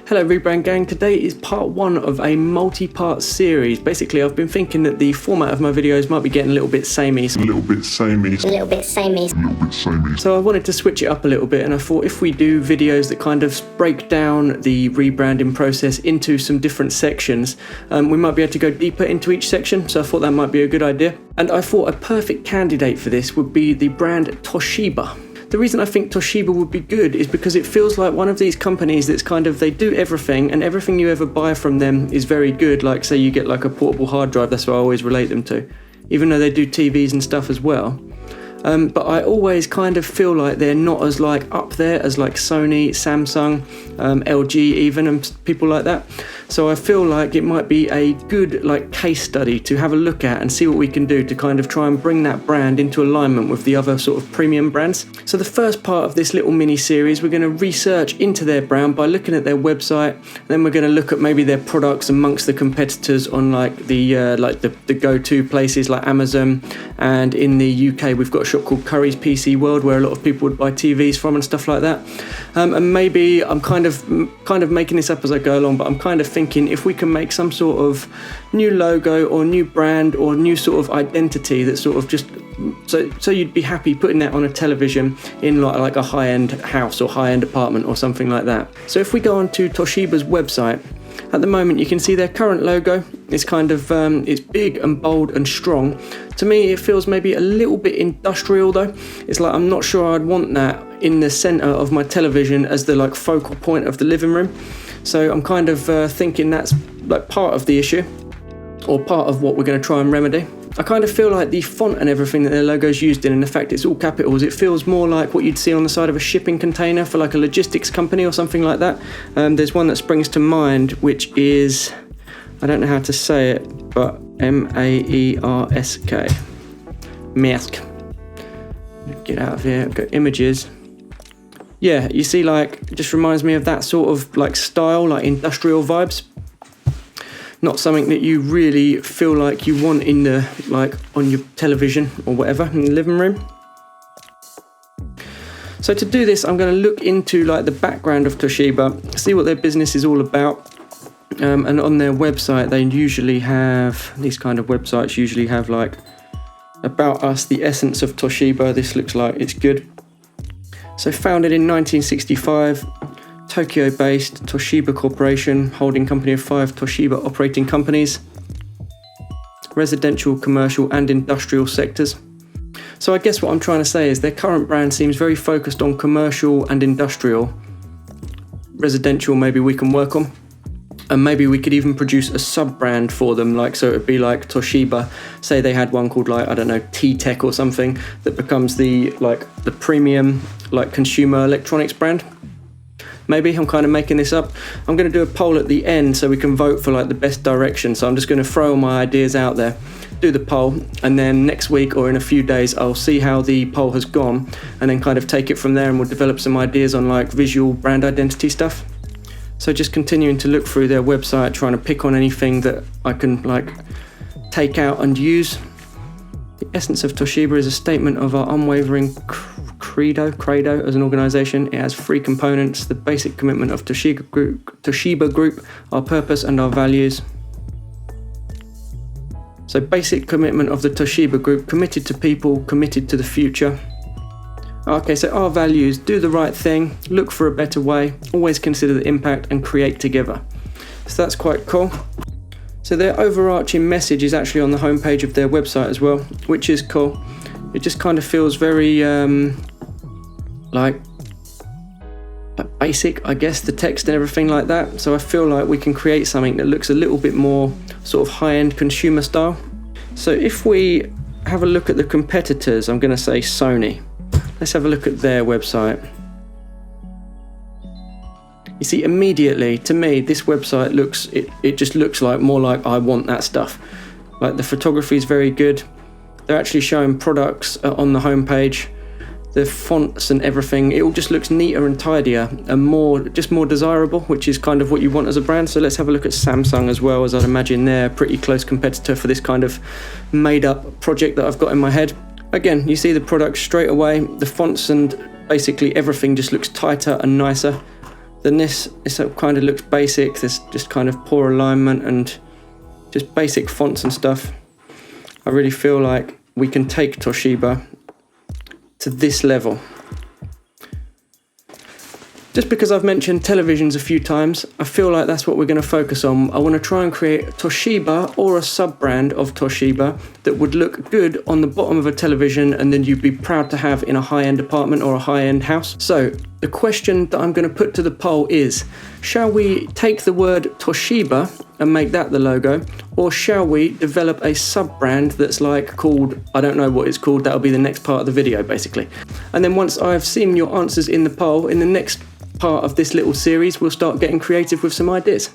Hello Rebrand gang, today is part one of a multi-part series. Basically I've been thinking that the format of my videos might be getting a little bit samey. So I wanted to switch it up a little bit, and I thought if we do videos that kind of break down the rebranding process into some different sections, we might be able to go deeper into each section, so I thought that might be a good idea. And I thought a perfect candidate for this would be the brand Toshiba. The reason I think Toshiba would be good is because it feels like one of these companies that's kind of, they do everything, and everything you ever buy from them is very good. Like say you get like a portable hard drive, that's what I always relate them to, even though they do TVs and stuff as well. But I always kind of feel like they're not as like up there as like Sony, Samsung, LG even, and people like that. So I feel like it might be a good like case study to have a look at and see what we can do to kind of try and bring that brand into alignment with the other sort of premium brands. So the first part of this little mini series, we're going to research into their brand by looking at their website. Then we're going to look at maybe their products amongst the competitors on like the go-to places like Amazon, and in the UK we've got a shop called Curry's PC World where a lot of people would buy TVs from and stuff like that. And maybe I'm kind of making this up as I go along, but I'm kind of thinking if we can make some sort of new logo or new brand or new sort of identity that sort of just so you'd be happy putting that on a television in like a high-end house or high-end apartment or something like that. So if we go on to Toshiba's website, at the moment you can see their current logo. It's kind of it's big and bold and strong. To me it feels maybe a little bit industrial though. It's like I'm not sure I'd want that in the center of my television as the like focal point of the living room. So I'm kind of thinking that's like part of the issue, or part of what we're going to try and remedy. I kind of feel like the font and everything that their logo's used in, and the fact it's all capitals, it feels more like what you'd see on the side of a shipping container for like a logistics company or something like that. There's one that springs to mind, which is, I don't know how to say it, but M-A-E-R-S-K. Mask. Get out of here, I've got images. Yeah, you see, like, it just reminds me of that sort of like style, like industrial vibes. Not something that you really feel like you want in the, like, on your television or whatever in the living room. So to do this, I'm going to look into like the background of Toshiba, see what their business is all about. And on their website, they usually have, these kind of websites usually have like, about us, the essence of Toshiba. This looks like it's good. So founded in 1965, Tokyo-based Toshiba Corporation, holding company of 5 Toshiba operating companies, residential, commercial and industrial sectors. So I guess what I'm trying to say is their current brand seems very focused on commercial and industrial. Residential maybe we can work on, and maybe we could even produce a sub-brand for them, like so it would be like Toshiba, say they had one called like, I don't know, T-Tech or something, that becomes the premium like consumer electronics brand. Maybe I'm kind of making this up. I'm going to do a poll at the end so we can vote for like the best direction. So I'm just going to throw all my ideas out there, do the poll, and then next week or in a few days I'll see how the poll has gone, and then kind of take it from there, and we'll develop some ideas on like visual brand identity stuff. So just continuing to look through their website, trying to pick on anything that I can like take out and use. The essence of Toshiba is a statement of our unwavering credo as an organisation. It has 3 components: the basic commitment of Toshiba Group, our purpose and our values. So basic commitment of the Toshiba Group: committed to people, committed to the future. Okay, so our values: do the right thing, look for a better way, always consider the impact and create together. So that's quite cool. So their overarching message is actually on the homepage of their website as well, which is cool. It just kind of feels very like basic, I guess, the text and everything like that. So I feel like we can create something that looks a little bit more sort of high-end consumer style. So if we have a look at the competitors, I'm going to say Sony. Let's have a look at their website. You see, immediately, to me, this website looks, it just looks like more like I want that stuff. Like the photography is very good. They're actually showing products on the homepage. The fonts and everything, it all just looks neater and tidier and more desirable, which is kind of what you want as a brand. So let's have a look at Samsung as well, as I'd imagine they're a pretty close competitor for this kind of made up project that I've got in my head. Again, you see the products straight away. The fonts and basically everything just looks tighter and nicer. then this kind of looks basic. There's just kind of poor alignment and just basic fonts and stuff. I really feel like we can take Toshiba to this level. Just because I've mentioned televisions a few times, I feel like that's what we're going to focus on. I want to try and create Toshiba or a sub-brand of Toshiba that would look good on the bottom of a television and then you'd be proud to have in a high-end apartment or a high-end house. So the question that I'm going to put to the poll is, shall we take the word Toshiba and make that the logo, or shall we develop a sub-brand that's like called, I don't know what it's called, that'll be the next part of the video basically. And then once I've seen your answers in the poll, in the next part of this little series, we'll start getting creative with some ideas.